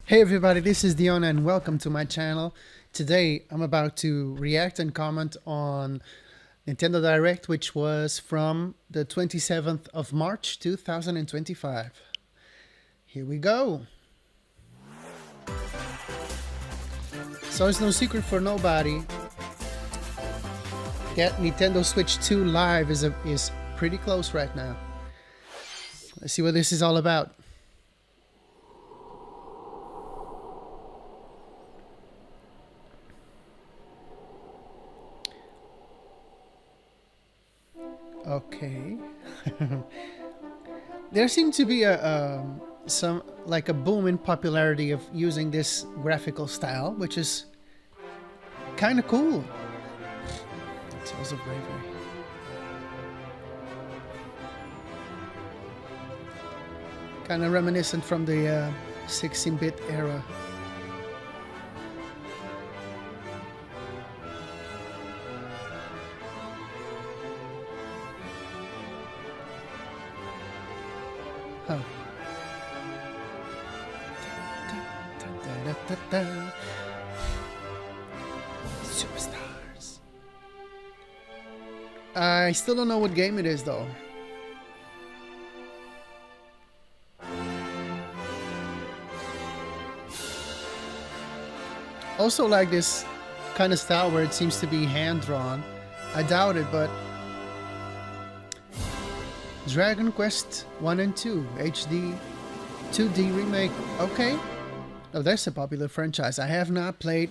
Hey everybody, this is Dion and welcome to my channel. Today I'm about to react and comment on Nintendo Direct, which was from the 27th of March 2025. Here we go. So it's no secret for nobody that Nintendo Switch 2 Live is pretty close right now. Let's see what this is all about. Okay. There seemed to be a boom in popularity of using this graphical style, which is kind of cool. Tales of Bravery. Kind of reminiscent from the 16-bit era. Huh. Superstars. I still don't know what game it is though. Also like this kind of style where it seems to be hand-drawn. I doubt it, but Dragon Quest 1 and 2 HD 2D remake. Okay. Oh, that's a popular franchise. I have not played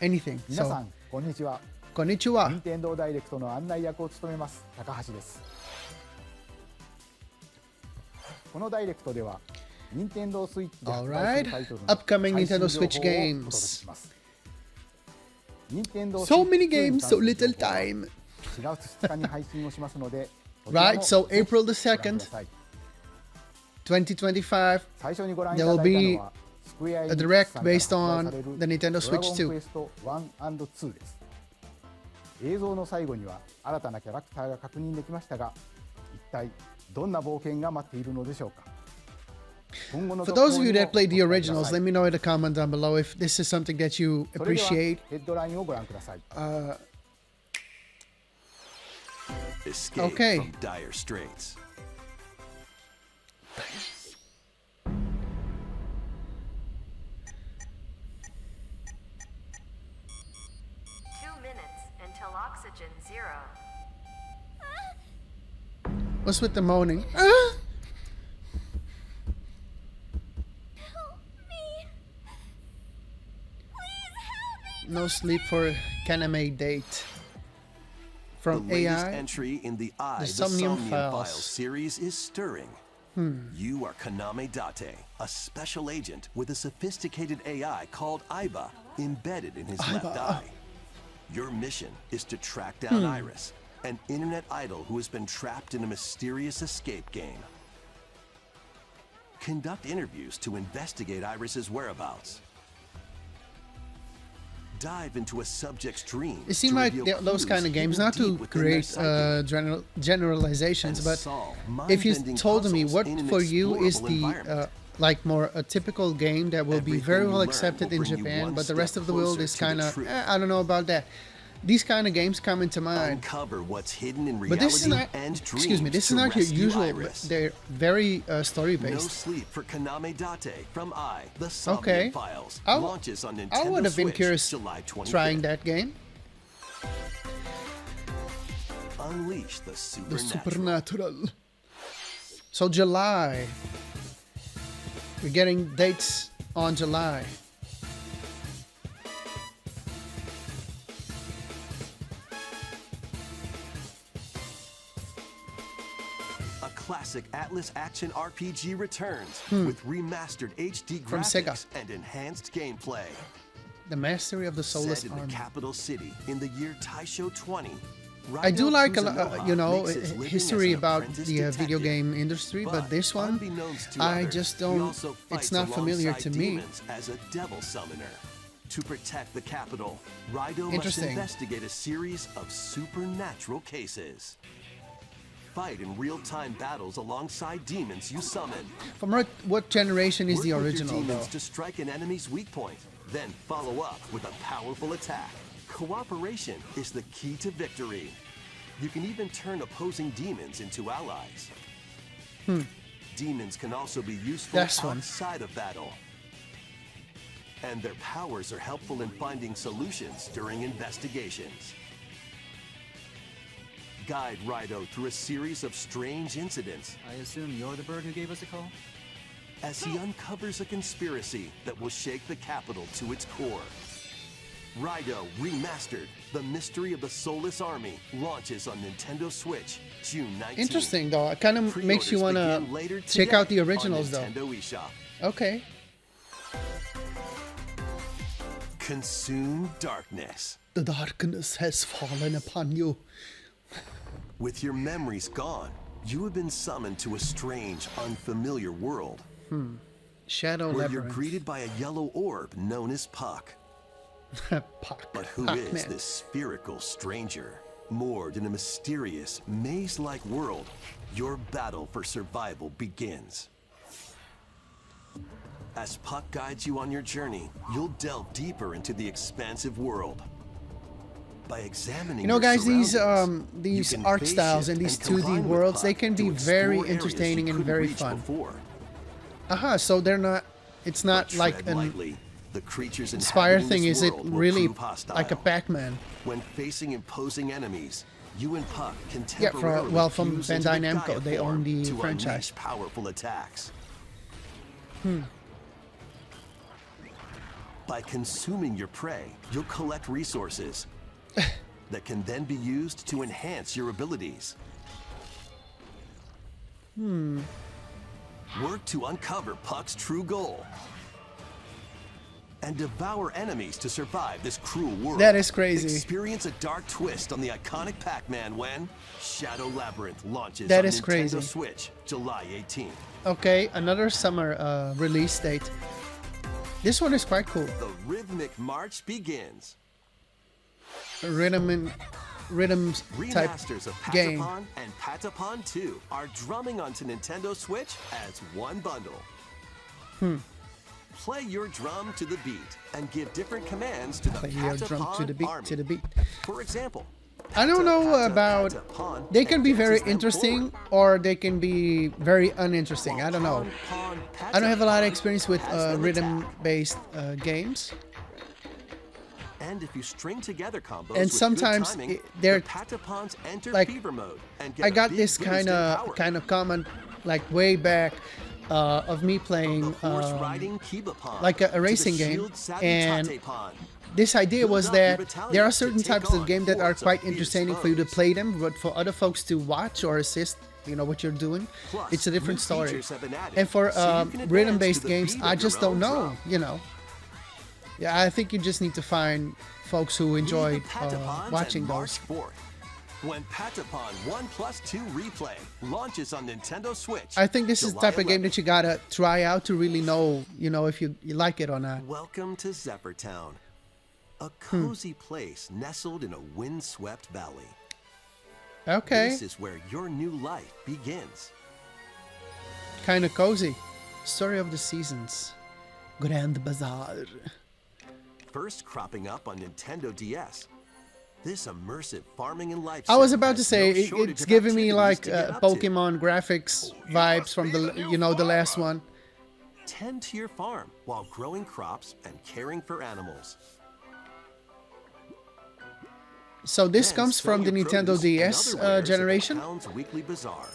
anything. 皆さん、こんにちは。こんにちは。任天堂ダイレクトの案内役を務めます高橋です。このダイレクトでは、任天堂スイッチで発売するタイトルの Upcoming 最新 Nintendo 情 Switch 報をお届け games. します。任天堂 So many games, so little time. 4月2日に配信をしますので、Right, so April the 2nd, 2025, there will be a direct based on the Nintendo Switch 2. 映像の最後には新たなキャラクターが確認できましたが、一体どんな冒険が待っているのでしょうか。For those of you that played the originals, let me know in the comment down below if this is something that you appreciate. Escape Okay. from dire straits. Oxygen 0. What's with the moaning? Help me. Please help me. No sleep for Kaname date. From The latest AI, entry in the the Somnium Somnium Files Files. series is stirring. You are Kaname Date, a special agent with a sophisticated AI called Aiba embedded in his left Aiba. eye. Your mission is to track down Iris, an internet idol who has been trapped in a mysterious escape game. Conduct interviews to investigate Iris's whereabouts. Dive into a subject's dream. It seemed to like reveal those kind of clues games, hidden not to deep within their create psyche. generalizations, And but solve if you mind-bending told me puzzles what in an for you is explorable the environment. like more a typical game that will be Everything very you well learn accepted will in bring you Japan, one but the step rest of the world closer is to the kind of truth. I don't know about that. These kind of games come into mind. Uncover what's hidden in But reality this is not, and dreams excuse me, this is to not your rescue usual, Iris. they're very No story-based. Sleep for Kaname Date from The Somnium Okay. Files I launches on I Nintendo would have been Switch curious July 25th. trying that game. Unleash the The supernatural. Supernatural. So July. We're getting dates on July. A classic Atlas action RPG returns with remastered HD From graphics Sega. and enhanced gameplay. The Mastery of the Soulless Set in the Army. capital city in the year Taisho 20. I do Raido like Kuzunoha makes his living as history an about apprentice the video detective. game industry, but this one, unbeknownst to I others, just he don't, also it's fights not familiar alongside to me. demons as a devil summoner. To protect the capital, Raido must Interesting. investigate a series of supernatural cases. fight in real-time battles alongside demons you summon. From what generation is Work the with your original, demons though? to strike an enemy's weak point, then follow up with a powerful attack. Cooperation is the key to victory. You can even turn opposing demons into allies. Demons can also be useful That's fun. outside of battle. And their powers are helpful in finding solutions during investigations. Guide Rido through a series of strange incidents I assume you're the bird who gave us a call? as he uncovers a conspiracy that will shake the capital to its core. Rido Remastered, The Mystery of the Soulless Army, launches on Nintendo Switch June 19th. Interesting, though. It kind of makes you want to Pre-orders begin later check out the today originals, on though. Nintendo eShop. Okay. Consume darkness. The darkness has fallen upon you. With your memories gone, you have been summoned to a strange, unfamiliar world Shadow where you're Labyrinth. greeted by a yellow orb known as Puck. Puck. But who is Pac-Man. this spherical stranger? Moored in a mysterious, maze-like world, your battle for survival begins. As Puck guides you on your journey, you'll delve deeper into the expansive world. By examining You know, your guys, these surroundings, these you can art phase styles shift and these combine 2D with worlds, they Puck can to be very explore areas entertaining you and couldn't very reach fun. before. So they're not. It's not But like tread an lightly. The creatures Inspire inhabiting thing. this Is it world will really prove hostile. like a Pac-Man? When facing imposing enemies, you and Puck can Yeah, temporarily from fuse Bandai into the Namco. Gaia They form own the to franchise. unleash powerful attacks. By consuming your prey, you'll collect resources that can then be used to enhance your abilities. Work to uncover Puck's true goal. And devour enemies to survive this cruel world. That is crazy. Experience a dark twist on the iconic Pac-Man when Shadow Labyrinth launches That on is Nintendo crazy. Switch July 18th. Okay, another summer release date. This one is quite cool. The rhythmic march begins. Rhythms type Remasters of game. Patapon and Patapon 2 are drumming onto Nintendo Switch as one bundle. Play your drum to the beat and give different commands to the Play your drum to the beat, Army. to the beat. For example, I don't know Pata, about. Patapon They can be very advances them interesting forward. or they can be very uninteresting. While I don't know. Pon, I don't have a lot of Patapon experience with has them attack. rhythm-based games. And if you string together combos And with sometimes good timing, they're the Patapons enter like- fever mode and get I a got big this boost in power. kind of comment like way back of me From playing the horse-riding Kibapon like a to the racing game, shield-savvy and Tatepon. this idea was Build up your that battalion there are to certain take types of on game that are hordes of quite fierce entertaining for you to foes. play them, but for other folks to watch or assist, you know, what you're doing, Plus, it's a different new story. features have been added, And for so you can advance rhythm-based to the games, beat I of just your don't own know, drum. you know. Yeah, I think you just need to find folks who Meet the enjoy Patapons watching and those. March 4th, when Patapon 1+2 Replay launches on Nintendo Switch. I think this is the July type of game 11th. that you gotta try out to really know, you know, if you like it or not. Welcome to Zephyr Town, a cozy place nestled in a windswept valley. Okay, This is where your new life begins. kind of cozy. Story of the Seasons, Grand Bazaar. First cropping up on Nintendo DS. This immersive farming and life. I was sim about to has say no it's shortage of giving me activities like to get up to. Pokemon graphics vibes from the the last one. Tend to your farm while growing crops and caring for animals. So this Then comes sell from the your Nintendo produce and DS other wares at the generation. town's weekly bazaar.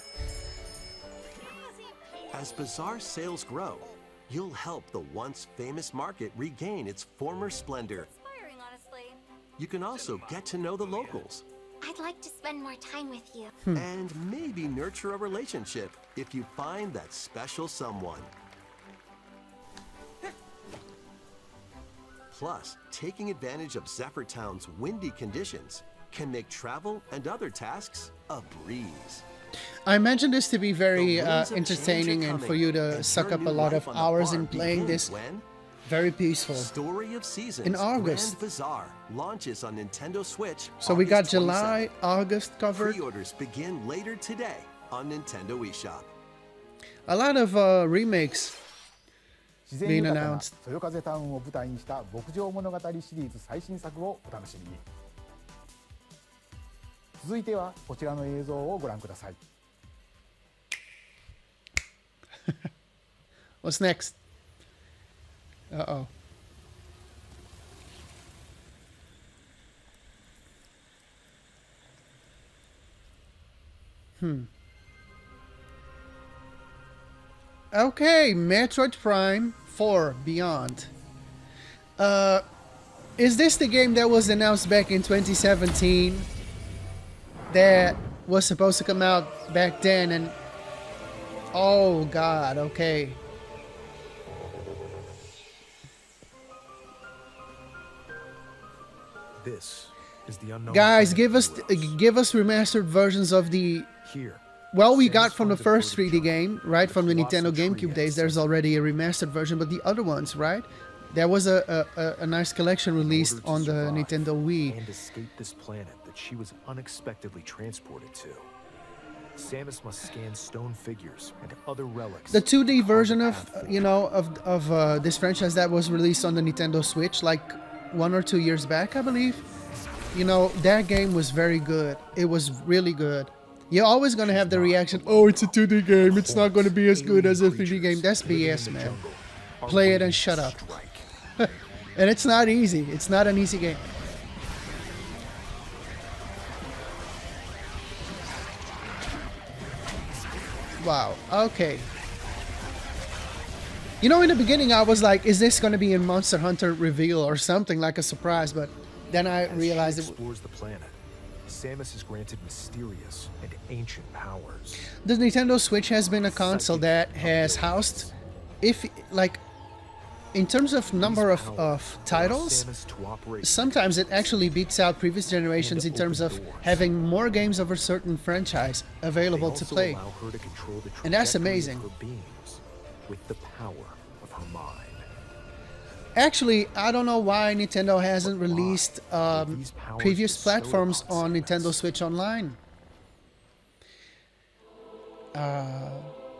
As bazaar sales grow, you'll help the once famous market regain its former splendor. Inspiring, honestly. You can also get to know the locals I'd like to spend more time with you. and maybe nurture a relationship if you find that special someone. Plus, taking advantage of Zephyr Town's windy conditions can make travel and other tasks a breeze. I imagine this to be very The winds of change are entertaining and coming, for you to and suck your up new a lot of life on the hours farm in playing begins this when Very peaceful. Story of Seasons In August. Grand Bazaar launches on Nintendo Switch. So we got August July, 27th. August covered. Pre-orders begin later today on Nintendo eShop. A lot of remakes 自然 being 豊かな announced. そよ風タウンを舞台にした牧場物語シリーズ最新作をお楽しみに。続いてはこちらの映像をご覧ください。 What's next? Uh-oh. Okay, Metroid Prime 4 Beyond. Is this the game that was announced back in 2017? That was supposed to come out back then and... Oh god, okay. This is the unknown. Guys, planet give us remastered versions of the... here. Well, we Samus got from the found a first footage 3D game, right? From the Colossal Nintendo tree GameCube had days, there's something. already a remastered version, but the other ones, right? There was a nice collection In released order to on the survive Nintendo Wii. and escape this planet that she was unexpectedly transported to. Samus must scan stone figures and other relics. The 2D to carve version a of, path you know, of this franchise that was released on the Nintendo Switch like 1 or 2 years back, I believe. You know, that game was very good. It was really good. You're always going to have the reaction, oh, it's a 2D game. It's not going to be as good as a 3D game. That's BS, man. Play it and shut up. And it's not easy. It's not an easy game. Wow. Okay. You know, in the beginning, I was like, is this going to be a Monster Hunter reveal or something like a surprise? But then I realized As it. she explores the planet, Samus is granted mysterious and ancient powers. The Nintendo Switch has been a console that has housed, if like, in terms of number of titles, Samus to operate sometimes it actually beats out previous generations in terms of having more games of a certain franchise available to also play. allow her to control the And that's trajectory amazing. of her beams with the power of her mind. Actually, I don't know why Nintendo hasn't released previous platforms on Nintendo Switch Online.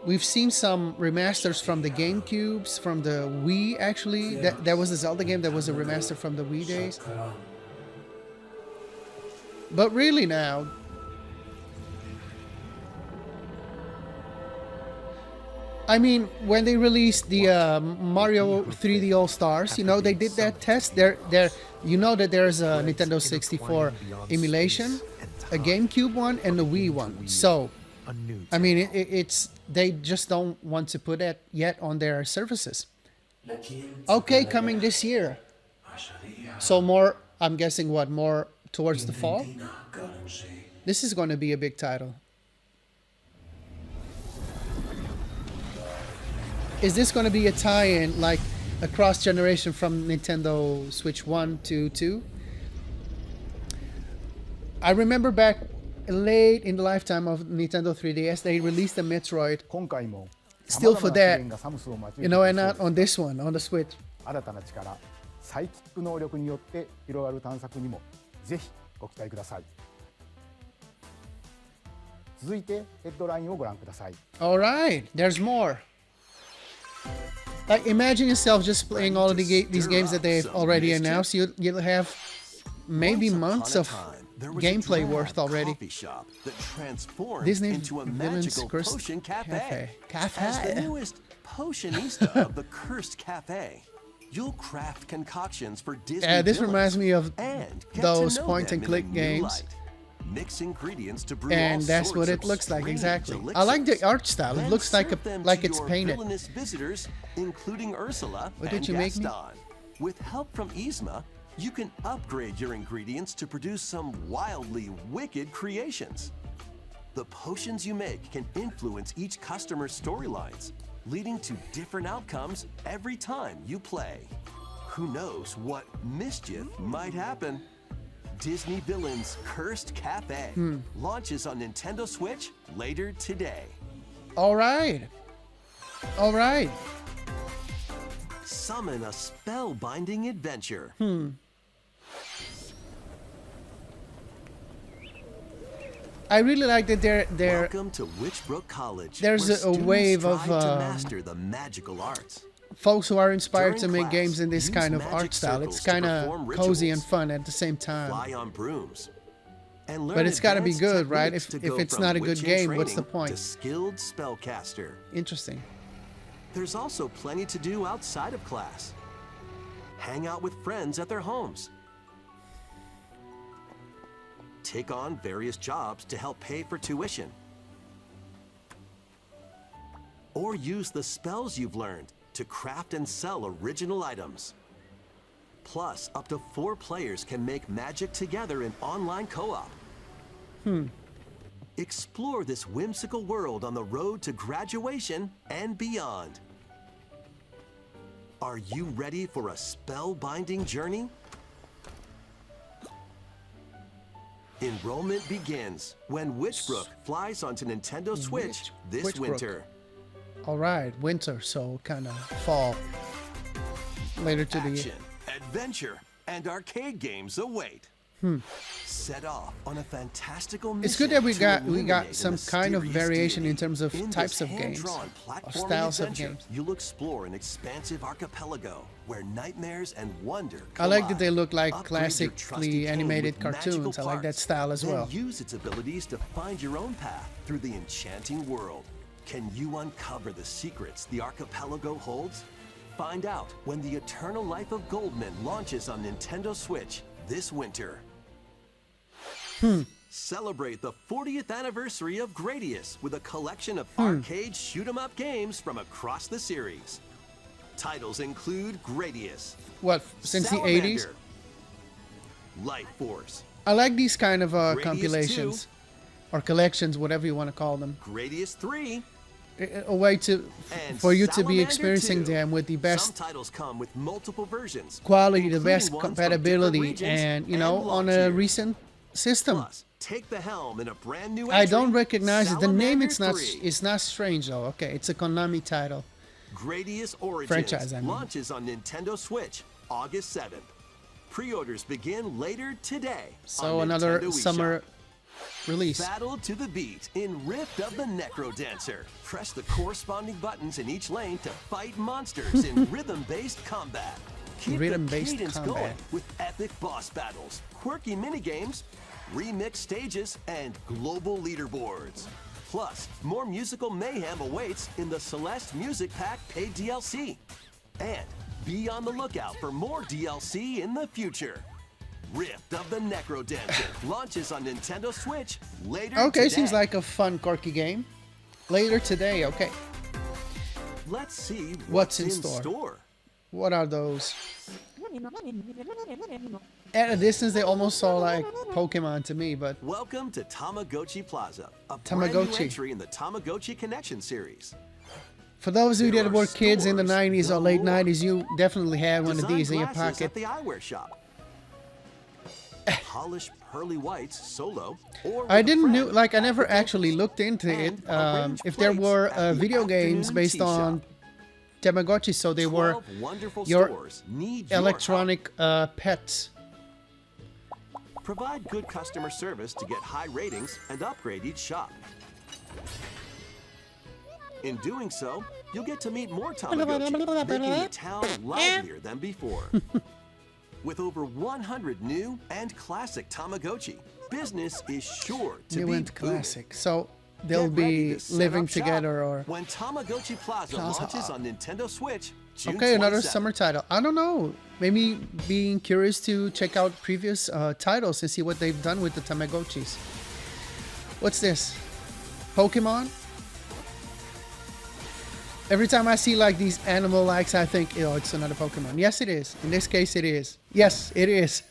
We've seen some remasters from the GameCubes, from the Wii, actually. That was a Zelda game that was a remaster from the Wii days. But really now... I mean, when they released the Mario 3D All-Stars, you know, they did that test. You know that there's a Nintendo 64 emulation, a GameCube one, and a Wii one. So, A new I mean, it's they just don't want to put it yet on their services. Okay, coming this year. So more, I'm guessing what, more towards the fall? This is going to be a big title. Is this going to be a tie-in, like a cross-generation from Nintendo Switch 1 to 2? I remember back late in the lifetime of Nintendo 3DS, they released a Metroid, 今回も Still 様 for 々な that, 試練がサムスを待ち受け you て know, い and そう not です on this one, on the Switch. 新たな力サイキック能力によって広がる探索にもぜひご期待ください。続いてヘッドラインをご覧ください。 All right, there's more. Like, imagine yourself just playing all of these games that they've already announced. You'll have maybe Once upon months a of time, there was a gameplay drab worth already. coffee shop that transformed Disney into a Villains magical Cursed potion cafe. Cafe. As the newest potionista of the Cursed Cafe, you'll craft concoctions for Disney This villains reminds me of and get those to know point-and-click them in a new games. light. Mix ingredients to brew And all that's sorts what of it looks like, strange exactly. I like the elixirs. art style. It Then looks like serve them like to it's your painted. villainous visitors, including Ursula What and did you make me? Gaston. With help from Yzma, you can upgrade your ingredients to produce some wildly wicked creations. The potions you make can influence each customer's storylines, leading to different outcomes every time you play. Who knows what mischief might happen? Disney Villains Cursed Cafe launches on Nintendo Switch later today. All right. All right. Summon a spellbinding adventure. I really like that they're Welcome to Witchbrook College. there's where a students wave of, strive to master the magical arts. folks who are inspired During to make class, games in this use kind of magic art style. It's circles to kind of perform cozy and rituals. fun at the same time. Fly on brooms. And learn But it's gotta be advanced good, right? techniques If to go it's from not a good witch in game, what's the training point? To skilled spellcaster. Interesting. There's also plenty to do outside of class. Hang out with friends at their homes. Take on various jobs to help pay for tuition. Or use the spells you've learned to craft and sell original items. Plus, up to 4 players can make magic together in online co-op. Explore this whimsical world on the road to graduation and beyond. Are you ready for a spellbinding journey? Enrollment begins when Witchbrook flies onto Nintendo Switch this Witchbrook. winter. All right, winter, so kind of fall. Later to the Action, adventure, and arcade games await. Set off on a fantastical mission. It's good that we to got illuminate some a kind of mysterious variation in deity. terms of In types this of games, hand-drawn or platforming styles of adventure, games. You'll explore an expansive archipelago where nightmares and wonder I like that collide. they look like Upgrade your trusty classically cane animated with magical cartoons. I like that parts. style as Then well. use its abilities to find your own path through the enchanting world. Can you uncover the secrets the archipelago holds? Find out when the Eternal Life of Goldman launches on Nintendo Switch this winter. Celebrate the 40th anniversary of Gradius with a collection of arcade shoot-'em-up games from across the series. Titles include Gradius, What, since the 80s? Salamander, Light Force, I like these kind of Gradius compilations or collections, whatever you want to call them. Gradius 3, A way to and for you to be Salamander experiencing 2. them with the Some best titles come with multiple versions, quality, the including best ones from compatibility, different regions and you know, on launch a years. recent system. Plus, take the helm in a brand new I entry, don't recognize it. The name Salamander it's 3. not strange though. Okay, it's a Konami title. Gradius Origins Franchise, I mean. launches on Nintendo Switch August 7th. Pre-orders begin later today. So on another Nintendo summer eShop. release. Battle to the beat in Rift of the Necro Dancer. Press the corresponding buttons in each lane to fight monsters in rhythm-based combat. Keep Rhythm-based the cadence combat. going with epic boss battles, quirky minigames, remixed stages, and global leaderboards. Plus, more musical mayhem awaits in the Celeste Music Pack paid DLC. And be on the lookout for more DLC in the future. Rift of the Necro Dancer launches on Nintendo Switch later Okay, today. seems like a fun, quirky game. Later today, okay. Let's see What's in in store? store. What are those? At a distance, they almost saw like Pokemon to me, but Welcome to Tamagotchi Plaza, a brand Tamagotchi. new entry in the Tamagotchi Connection series. for those of you There that are were kids in the stores 90s or late galore. 90s, you definitely had one of Design these in your glasses pocket. at the eyewear shop. Polished pearly whites solo, or with I a didn't know, friend like I at never the actually Dopey's. looked into it. And arrange If there plates were at the video games afternoon based tea shop. on Tamagotchi, so they were 12 wonderful your stores need your electronic pets. help. Provide good customer service to get high ratings and upgrade each shop. In doing so, you'll get to meet more Tamagotchi, making the town livelier than before. With over 100 new and classic Tamagotchi, business is sure to New be and booming. classic. So they'll Get ready be to set living up shop together or... when Tamagotchi Plaza launches on Nintendo Switch June Okay, another 27th. summer title. I don't know. Maybe being curious to check out previous titles and see what they've done with the Tamagotchis. What's this? Pokemon? Every time I see like these animal likes, I think, oh, it's another Pokemon. Yes, it is. In this case, it is. Yes, it is.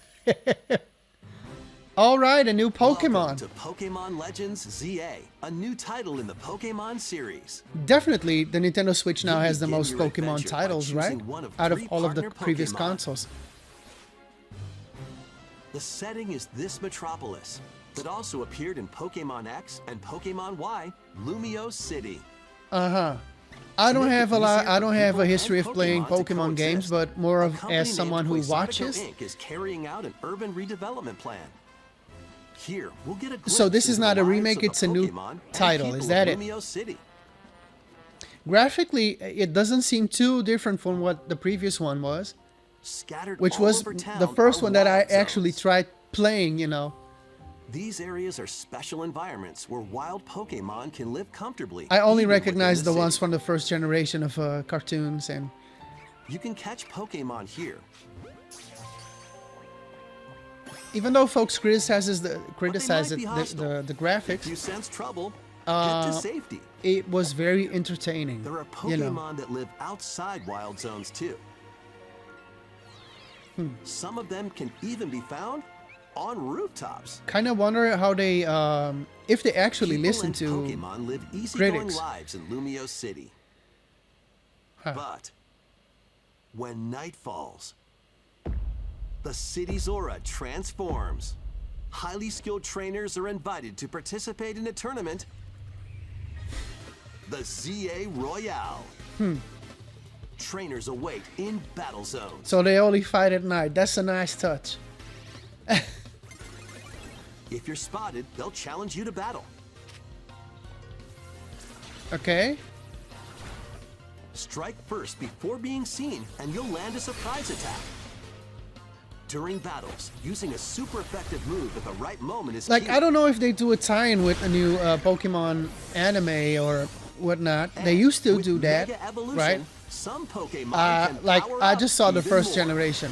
All right, a new Welcome Pokemon. to Pokemon Legends ZA, a new title in the Pokemon series. Definitely, the Nintendo Switch now You has the begin most your Pokemon adventure by titles, right? choosing one of Out of 3 all of the partner previous Pokemon. consoles. The setting is this metropolis that also appeared in Pokemon X and Pokemon Y, Lumio City. Uh-huh. I don't Make it have a lot. easier I for don't have people a history and of playing Pokemon to Pokemon games, coexist. but more A of company as named someone who Quasarico watches. Inc. is carrying out an urban redevelopment plan. Here, we'll get a glimpse So this is into not the a lives remake, of the it's a new Pokemon and title, people is of that it? Lumio City. Graphically, it doesn't seem too different from what the previous one was, Scattered which all was over town the first are one that I wild actually zones. tried playing, you know. These areas are special environments where wild Pokemon can live comfortably. I only even within recognize the ones city. from the first generation of cartoons, and You can catch Pokemon here, even though folks criticize but they criticize might be hostile. the If graphics, you sense trouble, head to uh, safety. it was very entertaining. There are You Pokemon know, that live outside wild zones too. Some of them can even be found on rooftops. kind of wonder how they, if they actually People listen and to Pokemon live easygoing critics. lives in Lumio City. Huh. But when night falls, the city's aura transforms. Highly skilled trainers are invited to participate in a tournament, the ZA Royale. Trainers await in battle zones. So they only fight at night. That's a nice touch. If you're spotted, they'll challenge you to battle. Okay. Strike first before being seen, and you'll land a surprise attack. During battles, using a super effective move at the right moment is Like, key. I don't know if they do a tie-in with a new Pokemon anime or whatnot. They used to With do that, Mega Evolution, right? Some Pokemon can Like, power I up just saw the even first more. generation.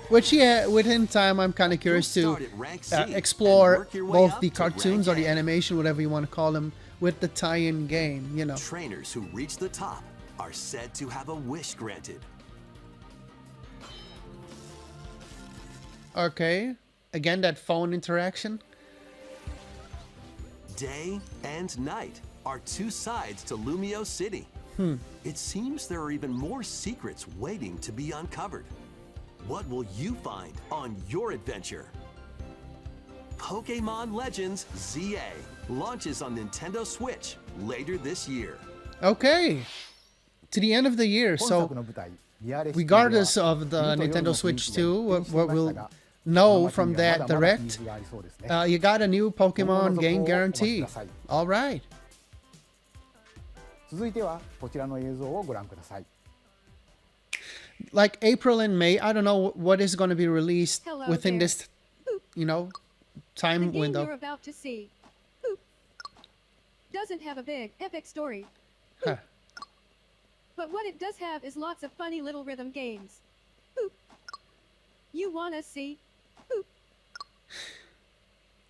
Which, yeah, within time, I'm kind of curious to start at rank C and explore work your way both up the to rank cartoons or the A. animation, whatever you want to call them, with the tie-in game, you know. Trainers who reach the top are said to have a wish granted. Okay. Again, that phone interaction. Day and night are two sides to Lumio City. It seems there are even more secrets waiting to be uncovered. What will you find on your adventure? Pokemon Legends ZA launches on Nintendo Switch later this year. Okay. To the end of the year. 本 So, 作の舞台リアレシティでは regardless of the 冬と夜 Nintendo の雰囲 Switch 気で 2, 一変し what ま we'll したが know こ from の街には that まだまだ秘 direct, 密がありそうですね。 you got a new 今後 Pokemon の続報を game お待ちく guarantee. ださい。 All right. 続いてはこちらの映像をご覧ください。 Like April and May, I don't know what is going to be released Hello within there. this, you know, The time game you're window. about to see Boop, doesn't have a big, epic story. Huh. But what it does have is lots of funny little rhythm games. Boop. You wanna see? Boop.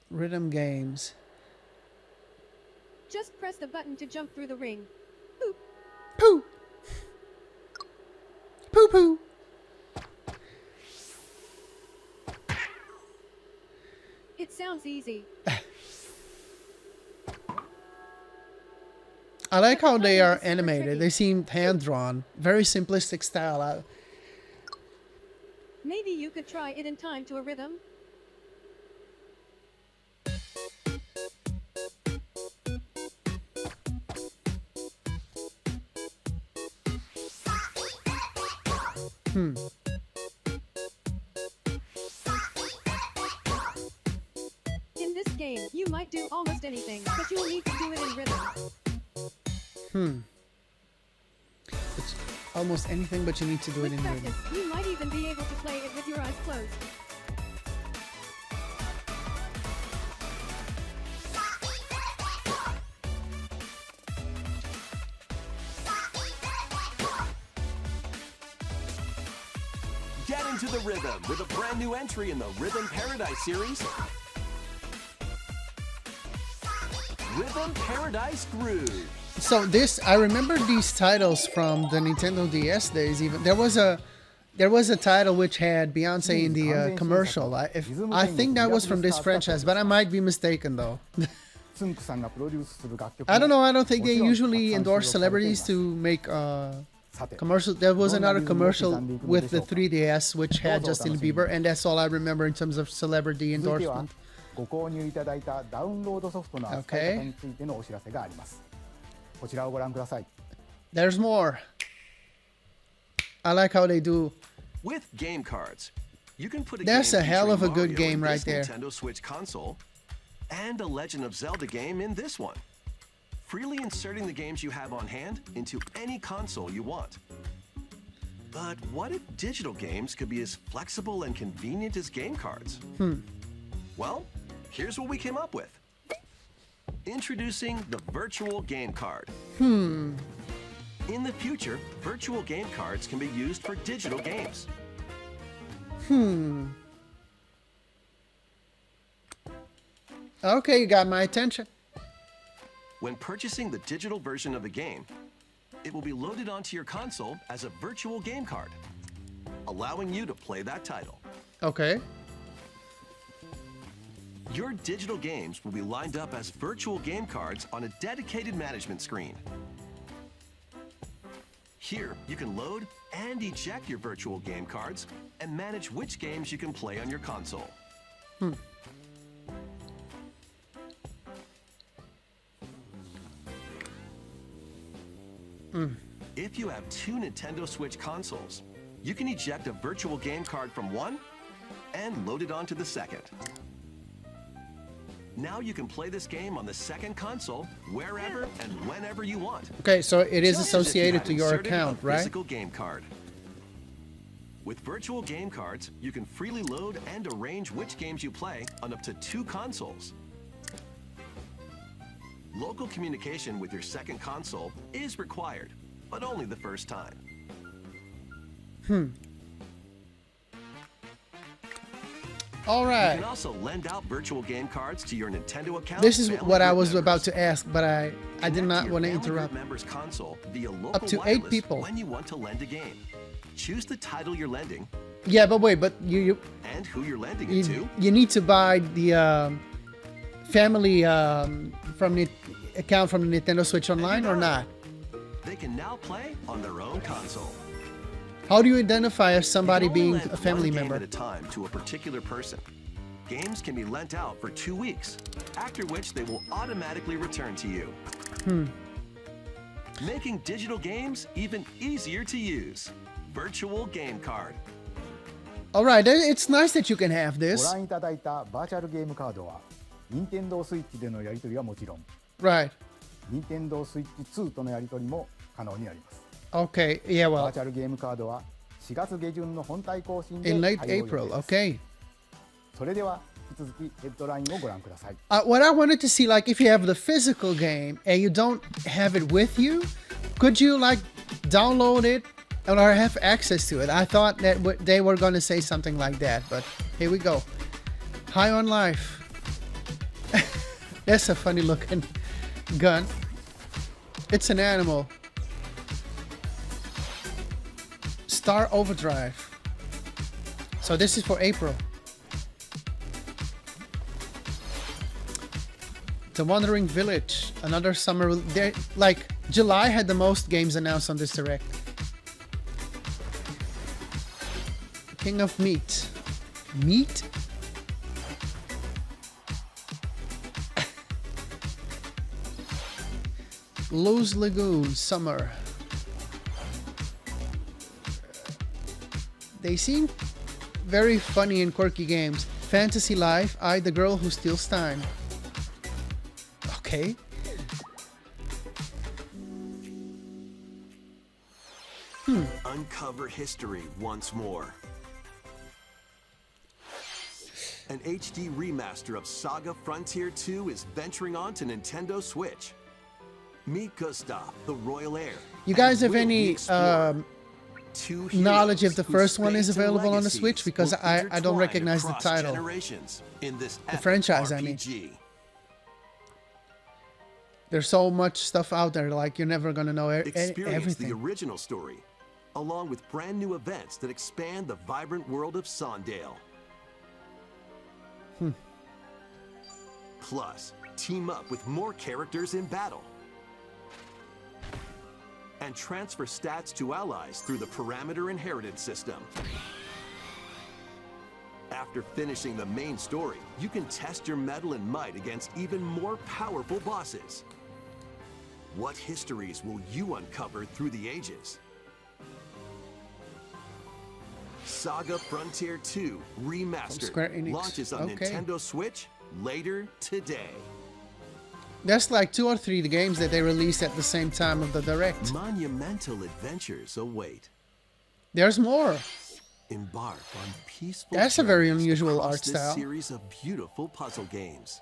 Rhythm games. Just press the button to jump through the ring. Boop. Poo. Poo poo. It sounds easy. I like how they are animated. They seem hand-drawn. Very simplistic style. Maybe you could try it in time to a rhythm. In this game, you might do almost anything, but you'll need to do it in rhythm. It's almost anything, but you need to do it With in rhythm. practice, you might even be able to play it with your eyes closed. Get into the rhythm with a brand new entry in the Rhythm Paradise series. Rhythm Paradise Groove. So this, I remember these titles from the Nintendo DS days. Even there was a title which had Beyonce in the commercial. I think that was from this franchise, but I might be mistaken though. つんくさんがプロデュースする楽曲 I don't know. I don't think they もちろん usually たくさん endorse 収録されています celebrities to make さて commercials. There was どんな another リズムを刻 commercial んでいくの with でし the ょうか。 3DS which had どうぞお Justin 楽しみに。 Bieber, and that's all I remember in terms of celebrity 続いては endorsement. ご購入いただいたダウンロードソフトの扱い方についてのお知らせがあります。ここちらをご覧ください。 There's more. I like how they do. With game cards, you can put a That's game a hell of a featuring good Mario game in right this there. Nintendo Switch console, and a Legend of Zelda game in this one. Freely inserting the games you have on hand into any console you want. But what if digital games could be as flexible and convenient as game cards? Well, here's what we came up with. Introducing the virtual game card. In the future, virtual game cards can be used for digital games. Okay, you got my attention. When purchasing the digital version of the game, it will be loaded onto your console as a virtual game card, allowing you to play that title. Okay. Your digital games will be lined up as virtual game cards on a dedicated management screen. Here, you can load and eject your virtual game cards and manage which games you can play on your console. If you have two Nintendo Switch consoles, you can eject a virtual game card from one and load it onto the second. Now you can play this game on the second console wherever and whenever you want. Okay, so it is Just as if you associated had to your inserted account, a right? Physical game card. With virtual game cards, you can freely load and arrange which games you play on up to two consoles. Local communication with your second console is required, but only the first time. All You right. can also lend out virtual game cards to your Nintendo account. This is family what I group was about members. to ask, but I did Connect not your want to family group interrupt. members' console via local to 8 wireless people. when you want to lend a game. Choose the title you're lending Yeah, but wait, but you and who you're lending it to. you need to buy the family from the account from the Nintendo Switch Online or not? They can now play on their own console. How do you identify as somebody You can only being lend a family one game member? at a time to a particular person. Games can be lent out for 2 weeks, after which they will automatically return to you. Making digital games even easier to use. Virtual game card. All right, it's nice that you can have ご this. 覧いただいたバーチャルゲームカードは、任天堂スイッチでのやり取りはもちろん、 Right. 任天堂スイッチ2とのやり取りも可能になります。 Okay. Yeah, バー well, チャルゲームカードは4月下旬の本体更新で in 対 late 応予定 April. です。 Okay. それでは引き続きヘッドラインをご覧ください。 What I wanted to see, like, if you have the physical game and you don't have it with you, could you like download it or have access to it? I thought that they were going to say something like that, but here we go. High on Life. That's a funny looking gun. It's an animal. Star Overdrive. So this is for April. The Wandering Village, another summer. There, like July had the most games announced on this direct. King of Meat. Meat? Lose Lagoon, summer. They seem very funny and quirky games. Fantasy Life, I, the Girl Who Steals Time. Okay. Uncover history once more. An HD remaster of Saga Frontier 2 is venturing on to Nintendo Switch. Meet Gustav, the royal heir. You guys and have will be any explored. Two knowledge heroes if the whose first one is fates and available on the legacies Switch? Because will I don't intertwine recognize the across title. generations in this The epic franchise, I mean. RPG. There's so much stuff out there, like you're never gonna know Experience the everything. original story, along with brand new events that expand the vibrant world of Sondale. Plus, team up with more characters in battle. And transfer stats to allies through the parameter inheritance system. After finishing the main story, you can test your mettle and might against even more powerful bosses. What histories will you uncover through the ages? Saga Frontier 2 Remastered Square Enix. launches on Okay. Nintendo Switch later today. That's like 2 or 3 games that they released at the same time of the Direct. Monumental adventures await. There's more. Embark on peaceful That's a very journeys unusual across art this style. series of beautiful puzzle games.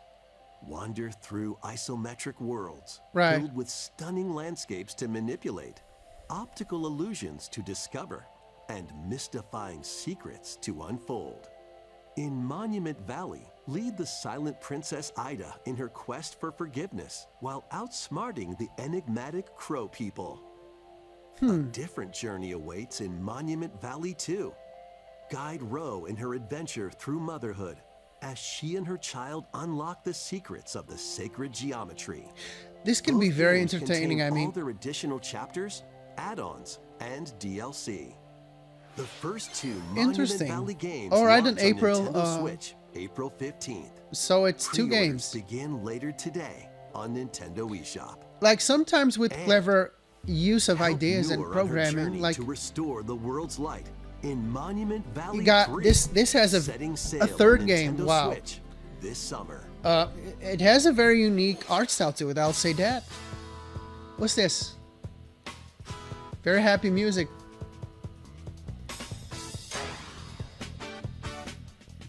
Wander through isometric worlds Right. filled with stunning landscapes to manipulate, optical illusions to discover, and mystifying secrets to unfold. In Monument Valley, lead the silent Princess Ida in her quest for forgiveness while outsmarting the enigmatic Crow people. A different journey awaits in Monument Valley 2. Guide Ro in her adventure through motherhood as she and her child unlock the secrets of the sacred geometry. This can Both be very games entertaining. contain I mean, all their additional chapters, add-ons, and DLC. The first 2 Monument Interesting. Valley games All right, launch in April, on Nintendo Switch, April 15th. so it's 2 Pre-orders games. begin later today on Nintendo eShop. Like sometimes with And clever use of Help ideas and Noor on her programming, journey like to restore the world's light in Monument Valley you got 3, this has setting a sail third on game. Nintendo Wow. Switch this summer. It has a very unique art style to it, I'll say that. What's this? Very happy music.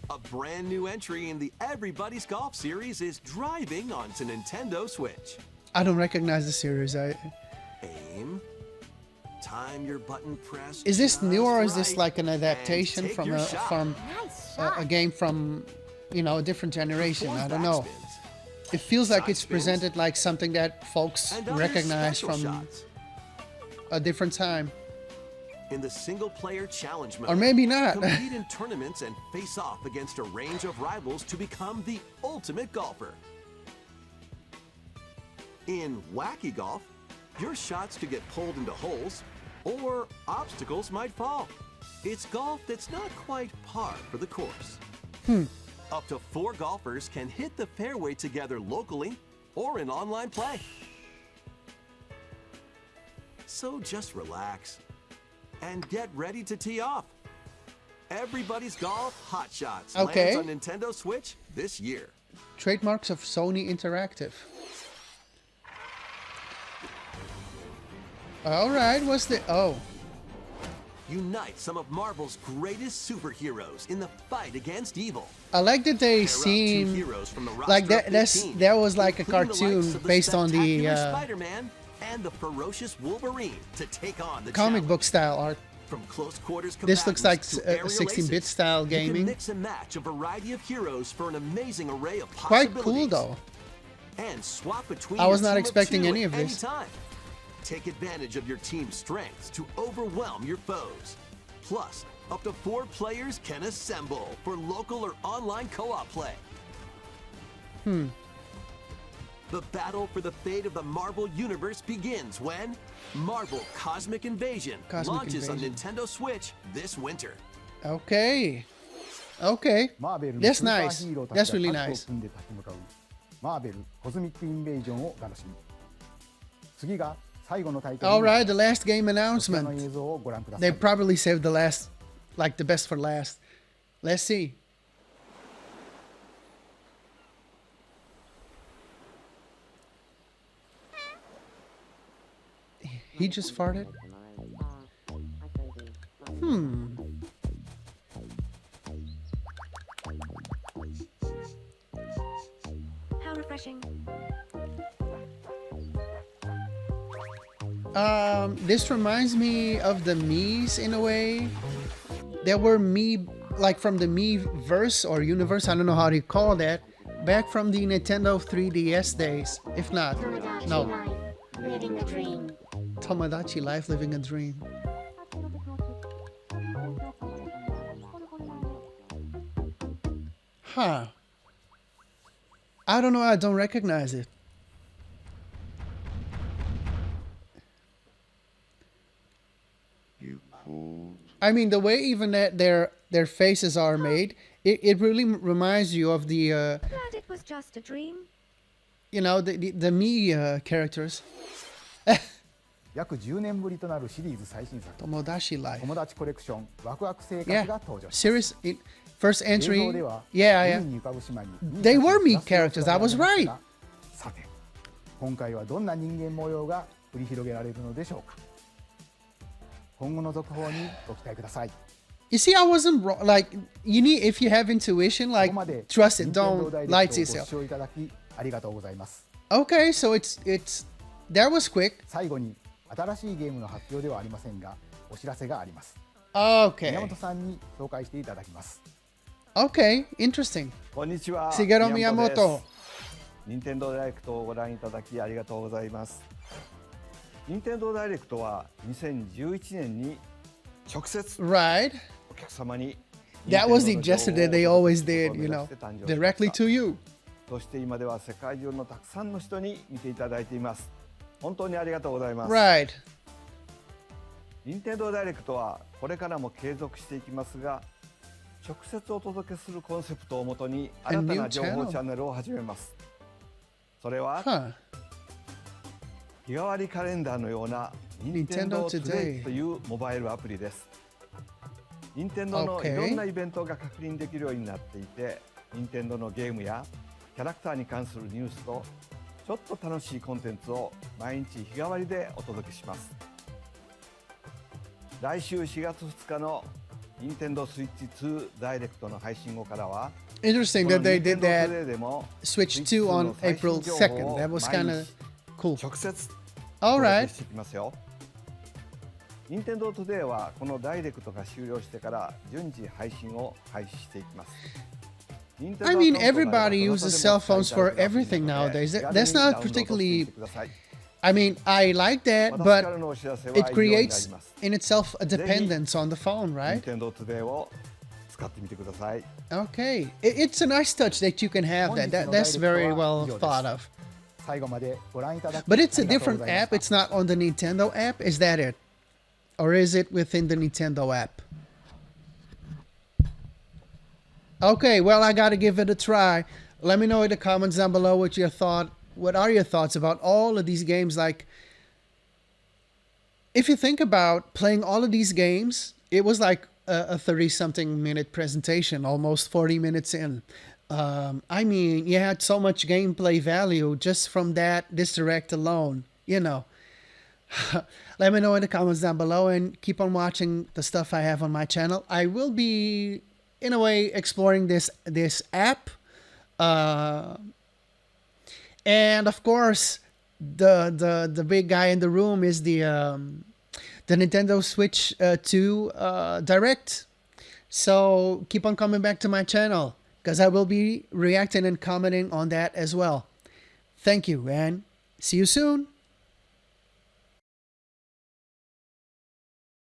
A brand new entry in the Everybody's Golf series is driving onto Nintendo Switch. I don't recognize the series. Aim. Time your button press. Is this just new or is this right, like an and adaptation take from your a shot. Nice shot. a game from, you know, a different generation? Perform I don't know. backspins It feels like side it's spins, presented like something that folks and other recognize special from shots. a different time. In the single-player challenge mode, Or maybe not. compete in tournaments and face off against a range of rivals to become the ultimate golfer. In Wacky Golf, your shots could get pulled into holes, or obstacles might fall. It's golf that's not quite par for the course. Up to 4 golfers can hit the fairway together locally or in online play. So just relax and get ready to tee off. Everybody's Golf Hot Shots Okay. lands on Nintendo Switch this year. Trademarks of Sony Interactive. All right, what's the... Oh, Unite some of Marvel's greatest superheroes in the fight against evil. I like that they Pair up 2 seem... heroes from the like roster of that 15, that was like a including the likes cartoon of the based on the spectacular Spider-Man and the ferocious Wolverine to take on the comic challenge. book style art. From close quarters This looks like combatants to a aerial 16-bit aces, style You gaming. can mix and match a variety of heroes for an amazing array of Quite possibilities. cool though. And swap between I was your not team expecting two any at of this. time. Take advantage of your team's strengths to overwhelm your foes. Plus, up to 4 players can assemble for local or online co-op play. The battle for the fate of the Marvel Universe begins when Marvel Cosmic Invasion Cosmic launches Invasion. on Nintendo Switch this winter. Okay. Okay. マーベルの That's スーパー nice. ヒーローた That's ちが really タッグを nice. 組んで立ち向かうマーベルコズミックインベージョンを楽しみ次が最後のタイトル All に right, the last game こちらの announcement. 映像をご覧くださ They い probably saved the last, like the best for last. Let's see. He just farted. How refreshing. This reminds me of the Mii's in a way. There were Mii, like from the Mii verse or universe, I don't know how to call that, back from the Nintendo 3DS days. If not, Tomodachi no. life, living the dream. Tomodachi Life Living a Dream. Huh. I don't know, I don't recognize it. I mean, the way even that their faces are made, it really reminds you of the Glad it was just a dream. you know, the Mii characters. 約10年ぶりとなるシリーズ最新作 Tomodachi Life. 友達コレクションワクワク生活 Yeah. が登場します Series first 映 entry. 像では Yeah, 海 yeah. に浮かぶ島に They were meat ミー characters. I was right. さて今回はどんな人間模様が繰り広げられるのでしょうか今後の続報にご期待ください You see, I wasn't wrong. Like, you need, if you have intuition, こ like, こまで trust it. 任天堂 Don't ダイレ lie ク to トをご yourself. 視聴いただきありがとうございます Okay, so that was quick. 最後に新しいゲームの発表ではありませんがお知らせがあります Okay. 宮本さんに紹介していただきます Okay, interesting. こんにちは。 Shigeru 宮本です Miyamoto. 任天堂ダイレクトをご覧いただきありがとうございます。任天堂ダイレクトは2011年に直接 Right. お客様に That was the 任天堂 gesture の情報 that they を always お届け did, す you る know, ことを目指して誕生しま directly した to you. そして今では世界中のたくさんの人に見ていただいています。本当にありがとうございます。 Right. 任天堂ダイレクトはこれからも継続していきますが、直接お届けするコンセプトをもとに A 新 new たな情報 channel. チャンネルを始めます。それは Huh. 日替わりカレンダーのような Nintendo Nintendo Today Today というモバイルアプリです。任天堂の Okay. いろんなイベントが確認できるようになっていて、任天堂のゲームやキャラクターに関するニュースとちょっと楽しいコンテンツを毎日日替わりでお届けします。来週4月2日の Nintendo Switch 2 ダイレクトの配信後からは Interesting この that they did Nintendo that Today でも Switch 2 Switch 2 on の最 April 新情報 2nd. を That was 毎 kind of 日 cool. 直接 All お届 right. けしていきますよ。任天堂トゥデイはこのダイレクトが終了してから順次配信を開始していきます。 I mean, everybody uses cell phones for everything nowadays. That's not particularly. I mean, I like that, but it creates in itself a dependence on the phone, 任 right? 天堂トゥデイを使ってみてください。 Okay. It's a nice touch that you can have that. That's very well thought of. 最後までご覧いただき But it's あ a りがとう different ございま app. した It's not on the Nintendo app. Is that it? Or is it within the Nintendo app? Okay, well, I got to give it a try. Let me know in the comments down below what are your thoughts about all of these games. Like, if you think about playing all of these games, it was like a 30-something minute presentation, almost 40 minutes in. I mean, you had so much gameplay value just from this direct alone, you know. Let me know in the comments down below and keep on watching the stuff I have on my channel. I will be, in a way, exploring this app. And of course, the big guy in the room is the Nintendo Switch 2 Direct. So keep on coming back to my channel because I will be reacting and commenting on that as well. Thank you and see you soon.